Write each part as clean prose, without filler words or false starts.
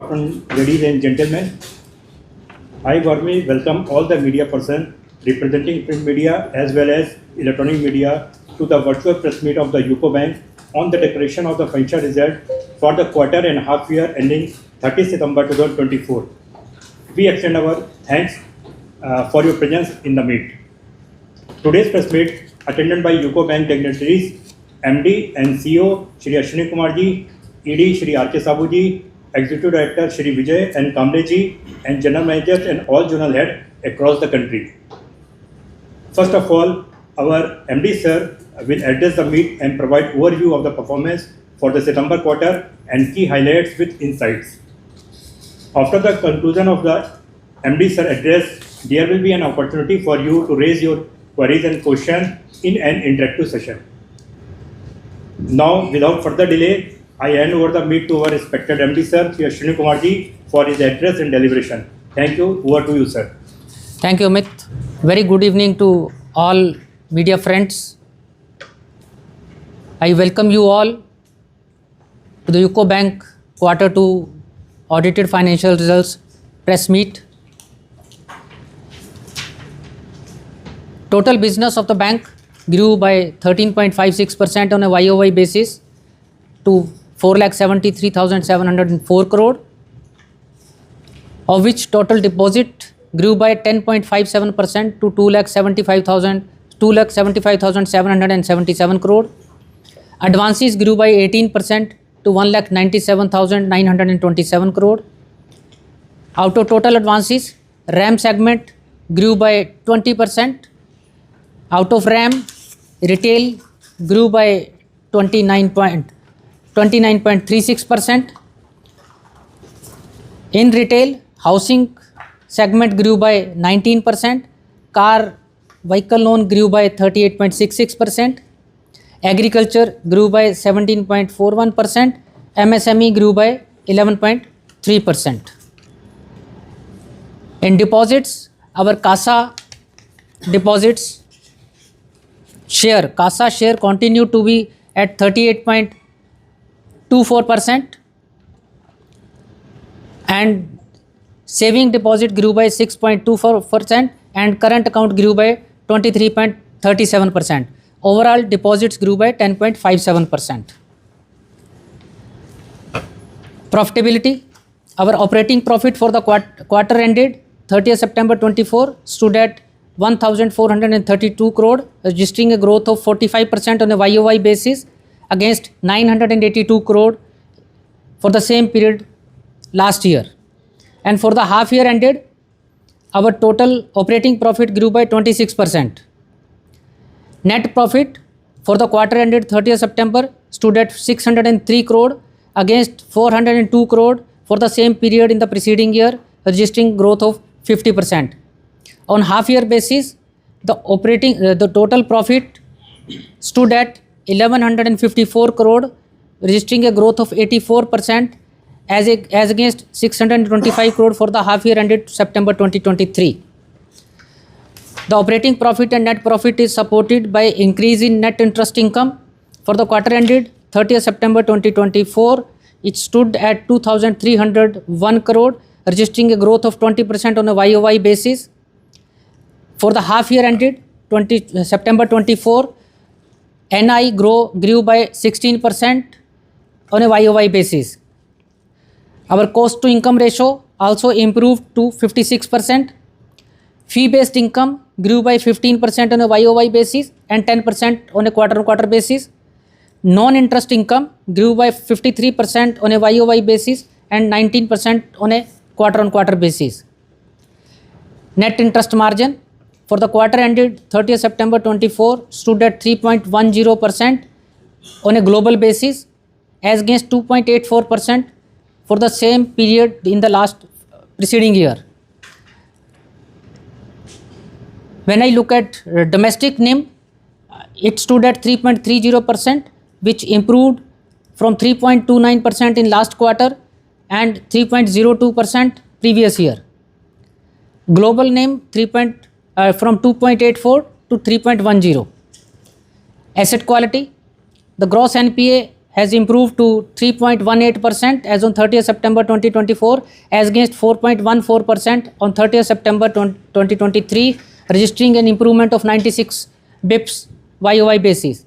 Ladies and gentlemen, I warmly welcome all the media persons representing print media as well as electronic media to the virtual press meet of the UCO Bank on the declaration of the financial result for the quarter and half year ending 30 September 2024. We extend our thanks for your presence in the meet. Today's press meet attended by UCO Bank dignitaries, MD and CEO Shri Ashwini Kumar ji, ED Shri R.K. Sabu ji, Executive Director Shri Vijay and Kamble ji, and General Managers and all Zonal Heads across the country. First of all, our MD sir will address the meet and provide overview of the performance for the September quarter and key highlights with insights. After the conclusion of the MD sir address, there will be an opportunity for you to raise your queries and questions in an interactive session. Now, without further delay, I hand over the meet to our respected MD sir, Shri Ashwini Kumar ji, for his address and deliberation. Thank you. Over to you, sir. Thank you, Amit. Very good evening to all media friends. I welcome you all to the UCO Bank Quarter 2 Audited Financial Results press meet. Total business of the bank grew by 13.56% on a YOY basis to 4,73,704 crore, of which total deposit grew by 10.57% to 2,75,777 crore. Advances grew by 18% to 1,97,927 crore. Out of total advances, RAM segment grew by 20%. Out of RAM, retail grew by 29.36%. In retail, housing segment grew by 19%. Car vehicle loan grew by 38.66%. Agriculture grew by 17.41%. MSME grew by 11.3%. In deposits, our CASA deposits share, CASA share continued to be at 38.24%, and saving deposit grew by 6.24% and current account grew by 23.37%. Overall deposits grew by 10.57%. Profitability, our operating profit for the quarter ended 30th September 24 stood at 1,432 crore, registering a growth of 45% on a YOY basis against 982 crore for the same period last year. And for the half year ended, our total operating profit grew by 26%. Net profit for the quarter ended 30th September stood at 603 crore against 402 crore for the same period in the preceding year, registering growth of 50%. On half year basis, the total profit stood at 1154 crore, registering a growth of 84% as against 625 crore for the half year ended September 2023. The operating profit and net profit is supported by increase in net interest income. For the quarter ended 30th September 2024, it stood at 2,301 crore, registering a growth of 20% on a YOY basis. For the half year ended September 24, NI grew by 16% on a YOY basis. Our cost to income ratio also improved to 56%. Fee-based income grew by 15% on a YOY basis and 10% on a quarter-on-quarter basis. Non-interest income grew by 53% on a YOY basis and 19% on a quarter-on-quarter basis. Net interest margin for the quarter ended 30th September 24 stood at 3.10% on a global basis as against 2.84% for the same period in the last preceding year. When I look at domestic NIM, it stood at 3.30%, which improved from 3.29% in last quarter and 3.02% previous year. Global NIM from 2.84 to 3.10. Asset quality, the gross NPA has improved to 3.18% as on 30th September 2024 as against 4.14% on 30th September 2023, registering an improvement of 96 bips YOY basis.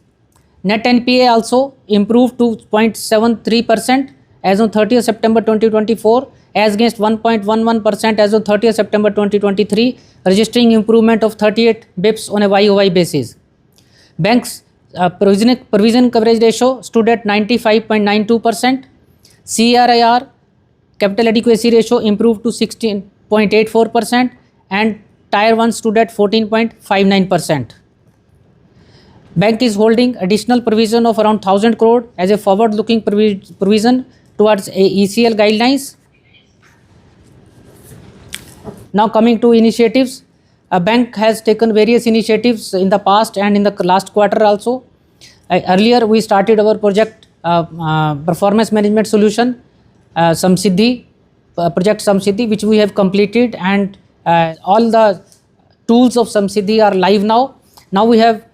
Net NPA also improved to 0.73% as on 30th September 2024 as against 1.11% as on 30th September 2023, registering improvement of 38 bips on a YOY basis. Bank's provision coverage ratio stood at 95.92%. CRAR, capital adequacy ratio, improved to 16.84%, and Tier 1 stood at 14.59%. Bank is holding additional provision of around 1,000 crore as a forward-looking provision towards ECL guidelines. Now coming to initiatives, a bank has taken various initiatives in the past and in the last quarter also. Earlier we started our project performance management solution, Samsiddhi, project Samsiddhi, which we have completed, and all the tools of Samsiddhi are live now. Now we have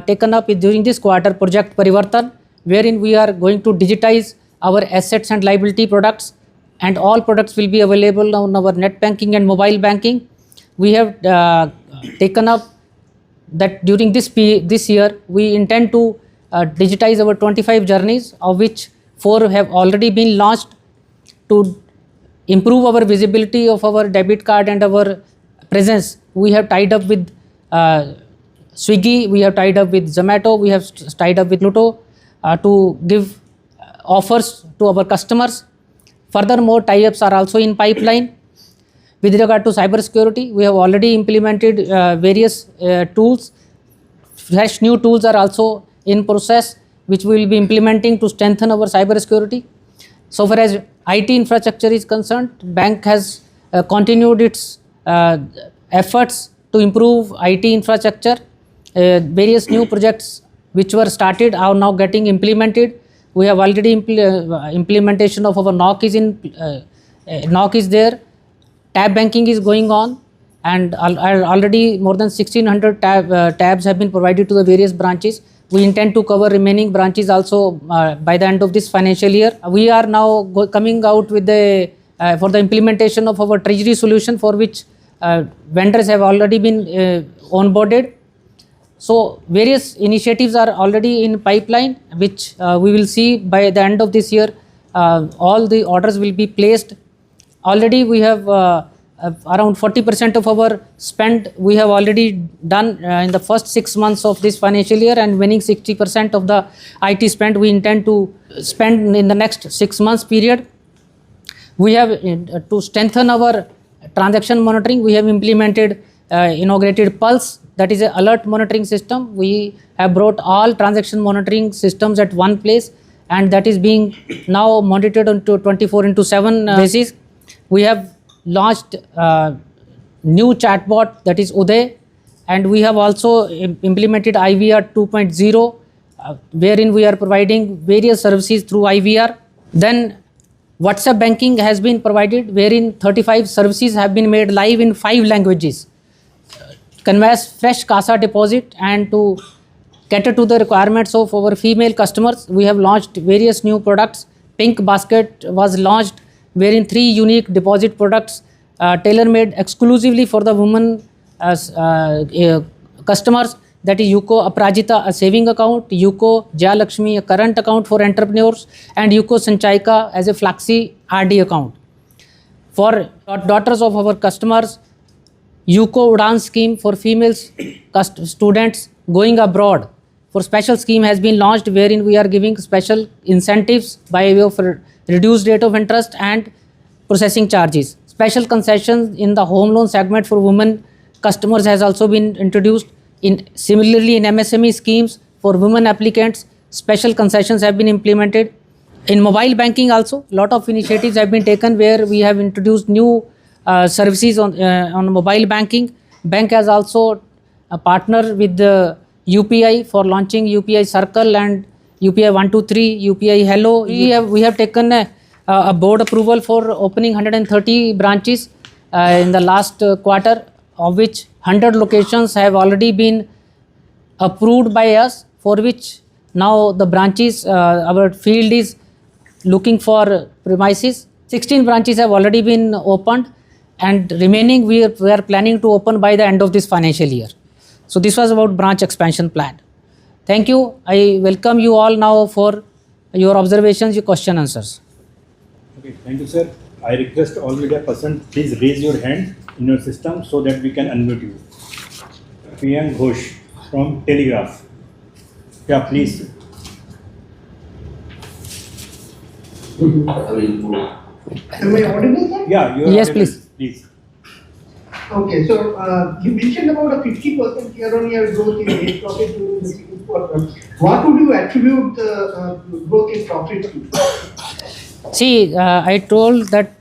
taken up during this quarter project Parivartan, wherein we are going to digitize our assets and liability products, and all products will be available on our net banking and mobile banking. We have taken up that during this year we intend to digitize our 25 journeys, of which 4 have already been launched to improve our visibility of our debit card and our presence. We have tied up with Swiggy, we have tied up with Zomato, we have tied up with Pluto to give offers to our customers. Furthermore, tie-ups are also in pipeline. With regard to cyber security, we have already implemented various tools. Fresh new tools are also in process, which we will be implementing to strengthen our cyber security. So far as IT infrastructure is concerned, bank has continued its efforts to improve IT infrastructure. Various new projects which were started are now getting implemented. We have already implementation of our NOC is there. Tab banking is going on, and already more than 1600 tabs have been provided to the various branches. We intend to cover remaining branches also by the end of this financial year. We are now coming out with for the implementation of our treasury solution, for which vendors have already been onboarded. So various initiatives are already in pipeline, which we will see by the end of this year. All the orders will be placed. Already we have around 40% of our spend we have already done in the first 6 months of this financial year, and winning 60% of the IT spend we intend to spend in the next 6 months period. We have to strengthen our transaction monitoring. We have implemented inaugurated Pulse, that is an alert monitoring system. We have brought all transaction monitoring systems at one place, and that is being now monitored on 24/7 basis. We have launched new chatbot, that is Uday, and we have also implemented IVR 2.0, wherein we are providing various services through IVR. Then WhatsApp banking has been provided, wherein 35 services have been made live in 5 languages. Conveys fresh CASA deposit, and to cater to the requirements of our female customers, we have launched various new products. Pink Basket was launched, wherein 3 unique deposit products tailor-made exclusively for the women customers, that is UCO Aprajita, a saving account, UCO Jayalakshmi, a current account for entrepreneurs, and UCO Sanchayika as a Flexi RD account. For daughters of our customers, UCO Udan scheme for female students going abroad for special scheme has been launched, wherein we are giving special incentives by way of reduced rate of interest and processing charges. Special concessions in the home loan segment for women customers has also been introduced. Similarly, in MSME schemes for women applicants, special concessions have been implemented. In mobile banking also, lot of initiatives have been taken, where we have introduced new services on mobile banking. Bank has also partnered with the UPI for launching UPI Circle and UPI 123, UPI Hello. We have taken a board approval for opening 130 branches in the last quarter, of which 100 locations have already been approved by us, for which Now the branches, our field is looking for premises. 16 branches have already been opened, and remaining we are planning to open by the end of this financial year. So this was about branch expansion plan. Thank you. I welcome you all now for your observations, your question answers. Okay, thank you, sir. I request all media person, please raise your hand in your system so that we can unmute you. Priyank Ghosh from Telegraph. Yeah, please. Am I audible, sir? Yeah, you are Yes, audible. please. Please. Okay, so you mentioned about a 50% year-on-year growth in net profit during the second quarter. What would you attribute the growth in profit to? See, I told that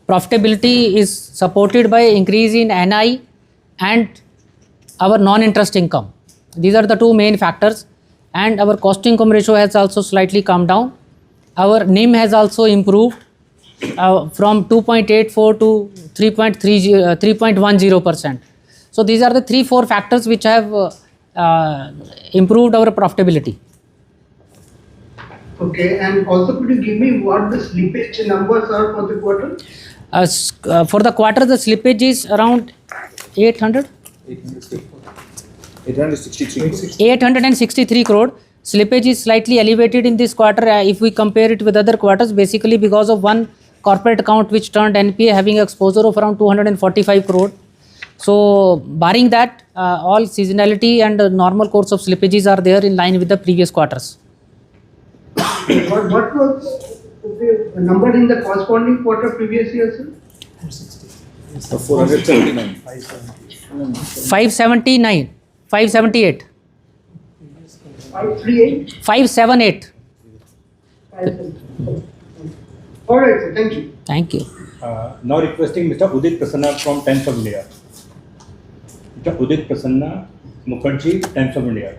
profitability is supported by increase in NI and our non-interest income. These are the two main factors, and our cost income ratio has also slightly come down. Our NIM has also improved from 2.84 to 3.10%. So these are the 3-4 factors which have improved our profitability. Okay, and also could you give me what the slippage numbers are for the quarter? For the quarter, the slippage is around 863 crore. Slippage is slightly elevated in this quarter if we compare it with other quarters, basically because of one corporate account which turned NPA having exposure of around 245 crore. So barring that, all seasonality and normal course of slippages are there in line with the previous quarters. What was the number in the corresponding quarter previous year, sir? 479. 578. 538? 578. All right, sir. Thank you. Thank you. Now requesting Mr. Udit Prasanna from Times of India. Mr. Udit Prasanna Mukherjee, Times of India.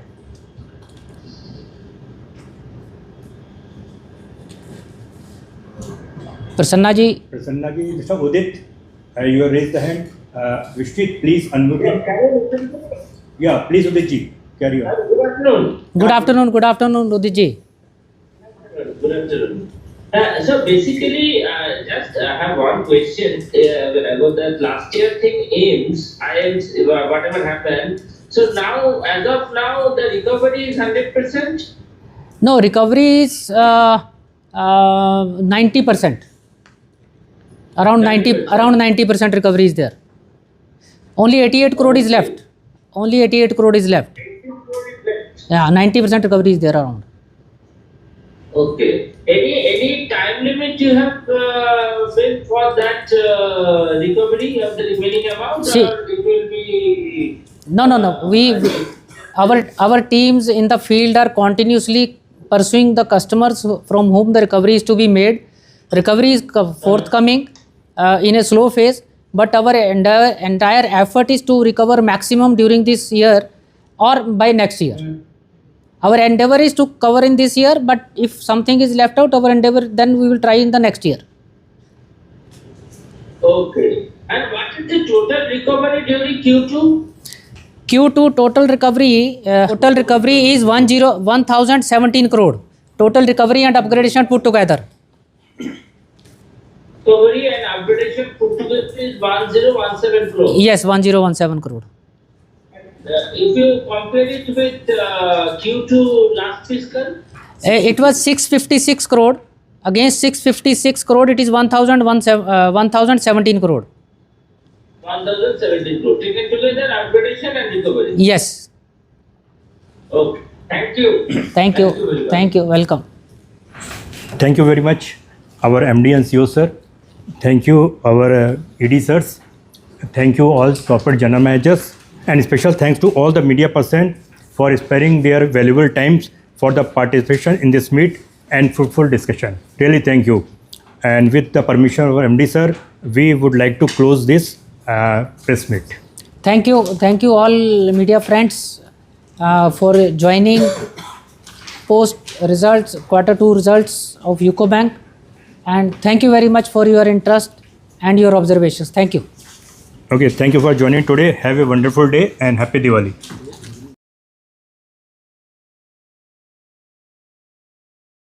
Prasanna ji. Prasanna ji, Mr. Udit, you have raised the hand. Vishwit, please unmute him. Yeah, please Udit ji, carry on. Good afternoon. Good afternoon, Udit ji. Good afternoon. So basically, just I have one question. About that last year thing, IMS, whatever happened. So now, as of now, the recovery is 100%? No, recovery is 90%. Around 90% recovery is there. Only 88 crore is left. Only 88 crore is left. 18 crore is left. Yeah, 90% recovery is there around. Okay. Any time limit you have built for that recovery of the remaining amount, See, or it will be? No. Our teams in the field are continuously pursuing the customers from whom the recovery is to be made. Recovery is forthcoming in a slow phase, but our entire effort is to recover maximum during this year or by next year. Our endeavor is to cover in this year, but if something is left out, our endeavor then we will try in the next year. Okay. And what is the total recovery during Q2? Q2 total recovery is 1017 crore. Total recovery and upgradation put together. Recovery and upgradation put together is 1017 crore. Yes, 1017 crore. If you compare it with Q2 last fiscal, It was 656 crore. Against 656 crore, it is 1017 crore. 1017 crore. Taken together, upgradation and recovery. Yes. Okay. Thank you. Thank you. very much. Thank you. Welcome. Thank you very much, our MD and CEO sir. Thank you, our ED sirs. Thank you all corporate general managers, and special thanks to all the media person for sparing their valuable times for the participation in this meet and fruitful discussion. Really thank you. And with the permission of our MD sir, we would like to close this press meet. Thank you all media friends for joining post results, Q2 results of UCO Bank, and thank you very much for your interest and your observations. Thank you. Okay, thank you for joining today. Have a wonderful day and happy Diwali.